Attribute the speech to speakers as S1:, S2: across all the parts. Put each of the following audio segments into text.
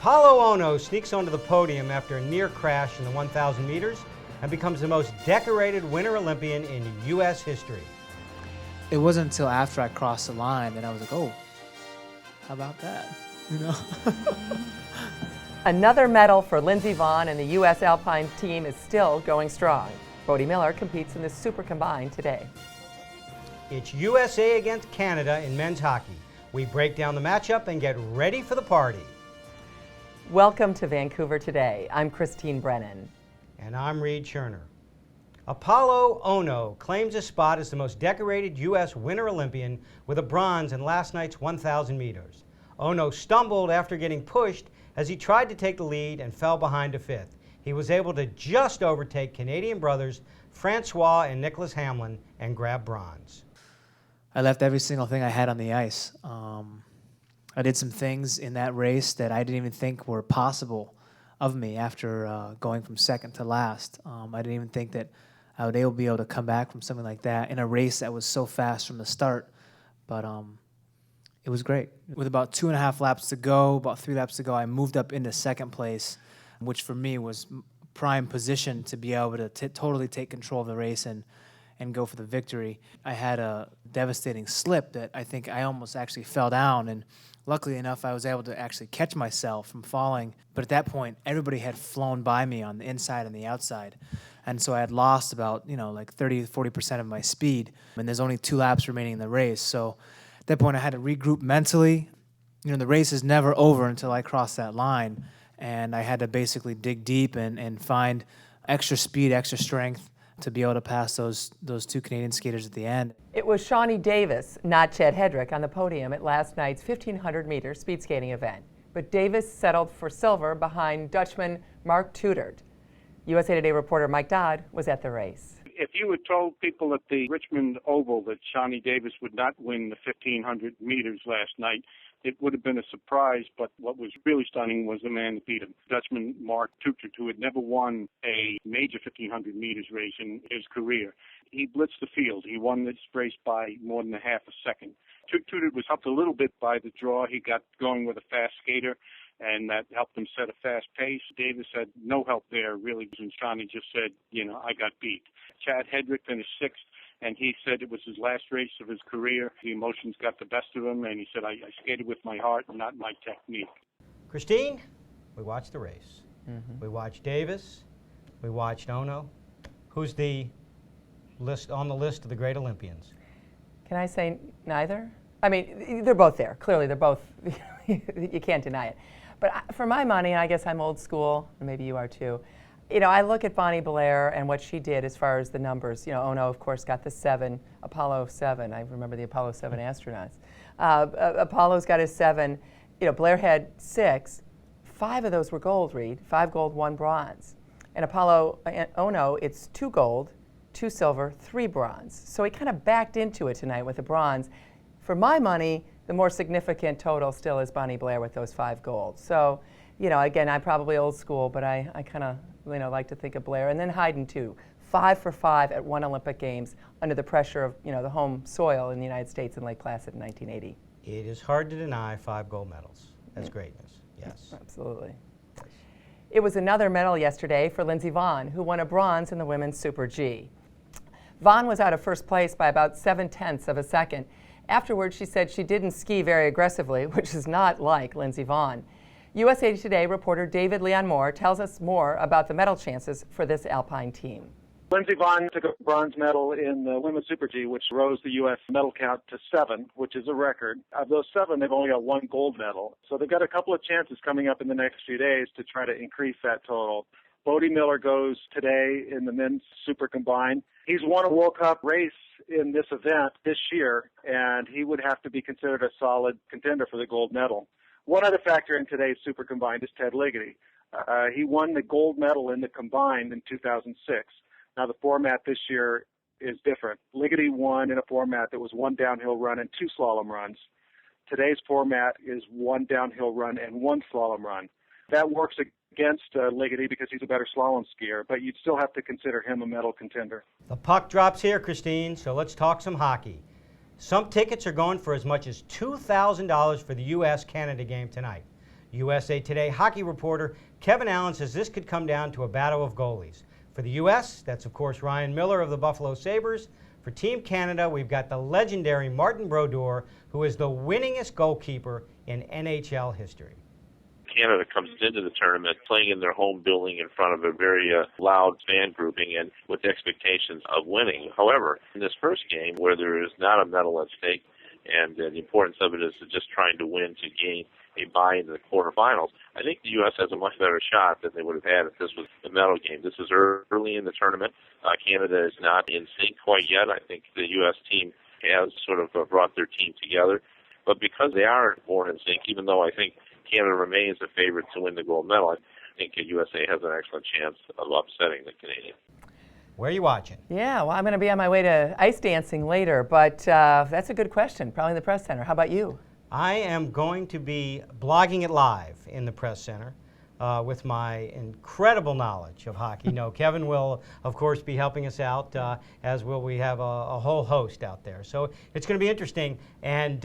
S1: Apolo Ohno sneaks onto the podium after a near crash in the 1,000 meters and becomes the most decorated Winter Olympian in U.S. history.
S2: It wasn't until after I crossed the line that I was like, oh, how about that? You know?
S3: Another medal for Lindsey Vonn, and the U.S. Alpine team is still going strong. Bode Miller competes in the Super Combined today.
S1: It's USA against Canada in men's hockey. We break down the matchup and get ready for the party.
S3: Welcome to Vancouver Today. I'm Christine Brennan.
S1: And I'm Reed Cherner. Apolo Ohno claims a spot as the most decorated U.S. Winter Olympian with a bronze in last night's 1,000 meters. Ohno stumbled after getting pushed as he tried to take the lead and fell behind to fifth. He was able to just overtake Canadian brothers Francois and Nicholas Hamlin and grab bronze.
S2: I left every single thing I had on the ice. I did some things in that race that I didn't even think were possible of me after going from second to last. I didn't even think that I would be able to come back from something like that in a race that was so fast from the start. But it was great. With about 2.5 laps to go, about 3 laps to go, I moved up into second place, which for me was prime position to be able to totally take control of the race and go for the victory. I had a devastating slip that I think I almost actually fell down, and luckily enough, I was able to actually catch myself from falling. But at that point, everybody had flown by me on the inside and the outside. And so I had lost about, like 30-40% of my speed. And there's only 2 laps remaining in the race. So at that point, I had to regroup mentally. The race is never over until I cross that line. And I had to basically dig deep and find extra speed, extra strength to be able to pass those 2 Canadian skaters at the end.
S3: It was Shani Davis, not Chad Hedrick, on the podium at last night's 1,500-meter speed skating event. But Davis settled for silver behind Dutchman Mark Tudert. USA Today reporter Mike Dodd was at the race.
S4: If you had told people at the Richmond Oval that Shani Davis would not win the 1,500 meters last night, it would have been a surprise, but what was really stunning was the man that beat him, Dutchman Mark Tudert, who had never won a major 1,500 meters race in his career. He blitzed the field. He won this race by more than a half a second. Tudert was helped a little bit by the draw. He got going with a fast skater, and that helped him set a fast pace. Davis had no help there, really, and Shani just said, I got beat. Chad Hedrick finished 6th. And he said it was his last race of his career. The emotions got the best of him, and he said, I skated with my heart, not my technique.
S1: Christine, we watched the race. We watched Davis. We watched Ohno. Who's on the list of the great Olympians?
S3: Can I say neither? I mean, they're both there. Clearly, they're both, you can't deny it. But for my money, I guess I'm old school, and maybe you are too. I look at Bonnie Blair and what she did as far as the numbers. Ohno, of course, got the 7, Apollo 7. I remember the Apollo 7 astronauts. Apollo's got his 7. Blair had 6. 5 of those were gold, Reed. 5 gold, 1 bronze. And Apolo Ohno, it's 2 gold, 2 silver, 3 bronze. So he kind of backed into it tonight with the bronze. For my money, the more significant total still is Bonnie Blair with those 5 gold. So, again, I'm probably old school, but I kind of like to think of Blair. And then Hayden, too. 5 for 5 at 1 Olympic Games under the pressure of, the home soil in the United States in Lake Placid in 1980.
S1: It is hard to deny 5 gold medals. That's greatness, yes.
S3: Absolutely. It was another medal yesterday for Lindsey Vonn, who won a bronze in the women's Super G. Vonn was out of first place by about 0.7 of a second. Afterwards, she said she didn't ski very aggressively, which is not like Lindsey Vonn. USA Today reporter David Leon Moore tells us more about the medal chances for this Alpine team.
S5: Lindsey Vonn took a bronze medal in the women's Super G, which rose the U.S. medal count to 7, which is a record. Of those 7, they've only got 1 gold medal. So they've got a couple of chances coming up in the next few days to try to increase that total. Bode Miller goes today in the men's Super Combined. He's won a World Cup race in this event this year, and he would have to be considered a solid contender for the gold medal. One other factor in today's Super Combined is Ted Ligety. He won the gold medal in the Combined in 2006. Now, the format this year is different. Ligety won in a format that was 1 downhill run and 2 slalom runs. Today's format is 1 downhill run and 1 slalom run. That works against Ligety because he's a better slalom skier, but you'd still have to consider him a medal contender.
S1: The puck drops here, Christine, so let's talk some hockey. Some tickets are going for as much as $2,000 for the U.S.-Canada game tonight. USA Today hockey reporter Kevin Allen says this could come down to a battle of goalies. For the U.S., that's of course Ryan Miller of the Buffalo Sabres. For Team Canada, we've got the legendary Martin Brodeur, who is the winningest goalkeeper in NHL history.
S6: Canada comes into the tournament playing in their home building in front of a very loud fan grouping and with expectations of winning. However, in this first game, where there is not a medal at stake, and the importance of it is just trying to win to gain a bye into the quarterfinals, I think the U.S. has a much better shot than they would have had if this was the medal game. This is early in the tournament. Canada is not in sync quite yet. I think the U.S. team has sort of brought their team together. But because they are more in sync, even though I think Canada remains a favorite to win the gold medal, I think the USA has an excellent chance of upsetting the Canadians.
S1: Where are you watching?
S3: Yeah, well, I'm going to be on my way to ice dancing later, but that's a good question. Probably in the press center. How about you?
S1: I am going to be blogging it live in the press center with my incredible knowledge of hockey. No, Kevin will, of course, be helping us out, as will we have a whole host out there. So it's going to be interesting, and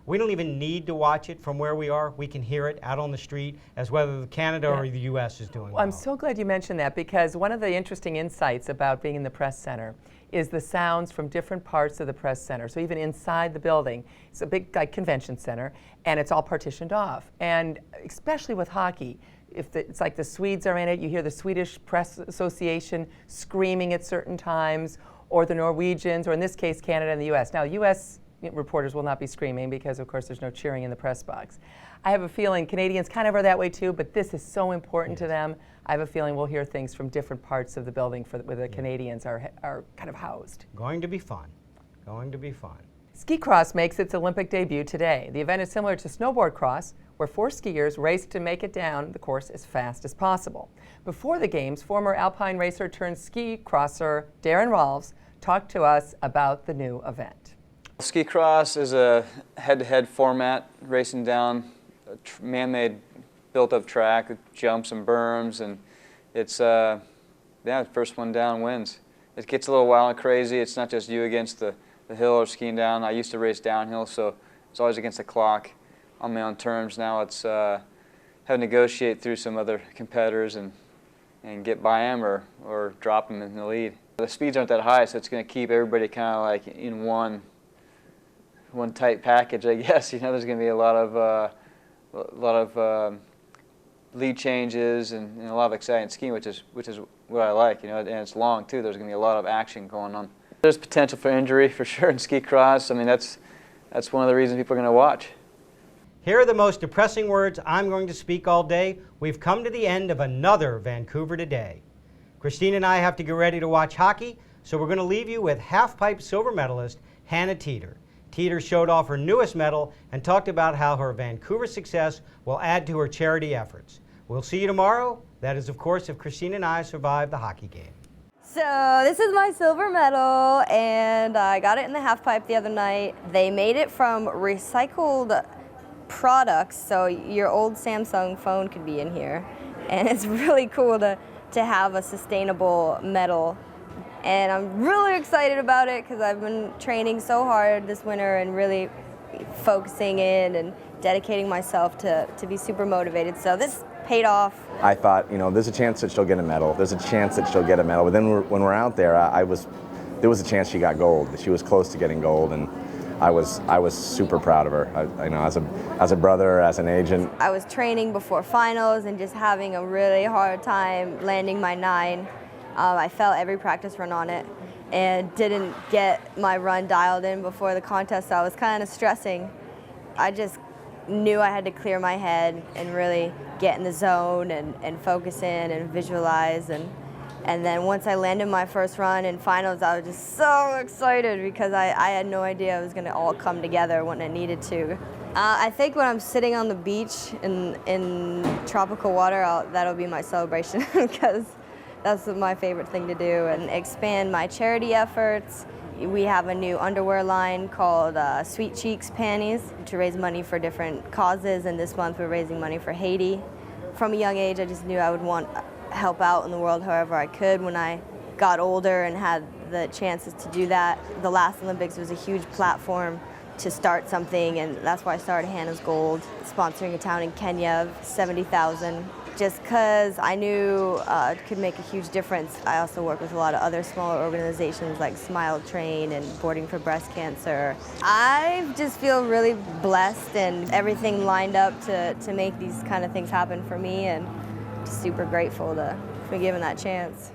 S1: we don't even need to watch it from where we are. We can hear it out on the street as whether Canada or the U.S. is doing well.
S3: I'm so glad you mentioned that, because one of the interesting insights about being in the press center is the sounds from different parts of the press center. So even inside the building, it's a big convention center, and it's all partitioned off. And especially with hockey, it's like the Swedes are in it, you hear the Swedish Press Association screaming at certain times, or the Norwegians, or in this case, Canada and the U.S. Now, U.S. reporters will not be screaming because, of course, there's no cheering in the press box. I have a feeling Canadians kind of are that way too, but this is so important to them. I have a feeling we'll hear things from different parts of the building where the Canadians are kind of housed.
S1: Going to be fun. Going to be fun.
S3: Ski cross makes its Olympic debut today. The event is similar to snowboard cross, where 4 skiers race to make it down the course as fast as possible. Before the games, former alpine racer turned ski crosser Darren Rolfs talked to us about the new event.
S7: Ski cross is a head-to-head format, racing down a man-made built-up track with jumps and berms, and it's the first one down wins. It gets a little wild and crazy. It's not just you against the hill or skiing down. I used to race downhill, so it's always against the clock on my own terms. Now it's having to negotiate through some other competitors and get by them or drop them in the lead. The speeds aren't that high, so it's going to keep everybody kind of like in one tight package, I guess. You know, there's going to be a lot of lead changes and a lot of exciting skiing, which is what I like. You know, and it's long too. There's going to be a lot of action going on. There's potential for injury for sure in ski cross. I mean, that's one of the reasons people are going to watch.
S1: Here are the most depressing words I'm going to speak all day. We've come to the end of another Vancouver Today. Christine and I have to get ready to watch hockey, so we're going to leave you with halfpipe silver medalist Hannah Teeter. Teeter showed off her newest medal and talked about how her Vancouver success will add to her charity efforts. We'll see you tomorrow. That is, of course, if Christine and I survive the hockey game.
S8: So this is my silver medal, and I got it in the halfpipe the other night. They made it from recycled products, so your old Samsung phone could be in here. And it's really cool to have a sustainable medal. And I'm really excited about it because I've been training so hard this winter and really focusing in and dedicating myself to be super motivated. So this paid off.
S9: I thought, you know, there's a chance that she'll get a medal. There's a chance that she'll get a medal. But then when we're out there, there was a chance she got gold. She was close to getting gold, and I was super proud of her. You know, as a brother, as an agent.
S8: I was training before finals and just having a really hard time landing my 9. I felt every practice run on it and didn't get my run dialed in before the contest, so I was kind of stressing. I just knew I had to clear my head and really get in the zone and focus in and visualize. And then once I landed my first run in finals, I was just so excited because I had no idea it was going to all come together when it needed to. I think when I'm sitting on the beach in tropical water, that'll be my celebration because that's my favorite thing to do, and expand my charity efforts. We have a new underwear line called Sweet Cheeks Panties to raise money for different causes, and this month we're raising money for Haiti. From a young age, I just knew I would want to help out in the world however I could. When I got older and had the chances to do that, the last Olympics was a huge platform to start something, and that's why I started Hannah's Gold, sponsoring a town in Kenya of 70,000. Just because I knew it could make a huge difference. I also work with a lot of other smaller organizations like Smile Train and Boarding for Breast Cancer. I just feel really blessed, and everything lined up to make these kind of things happen for me, and just super grateful to be given that chance.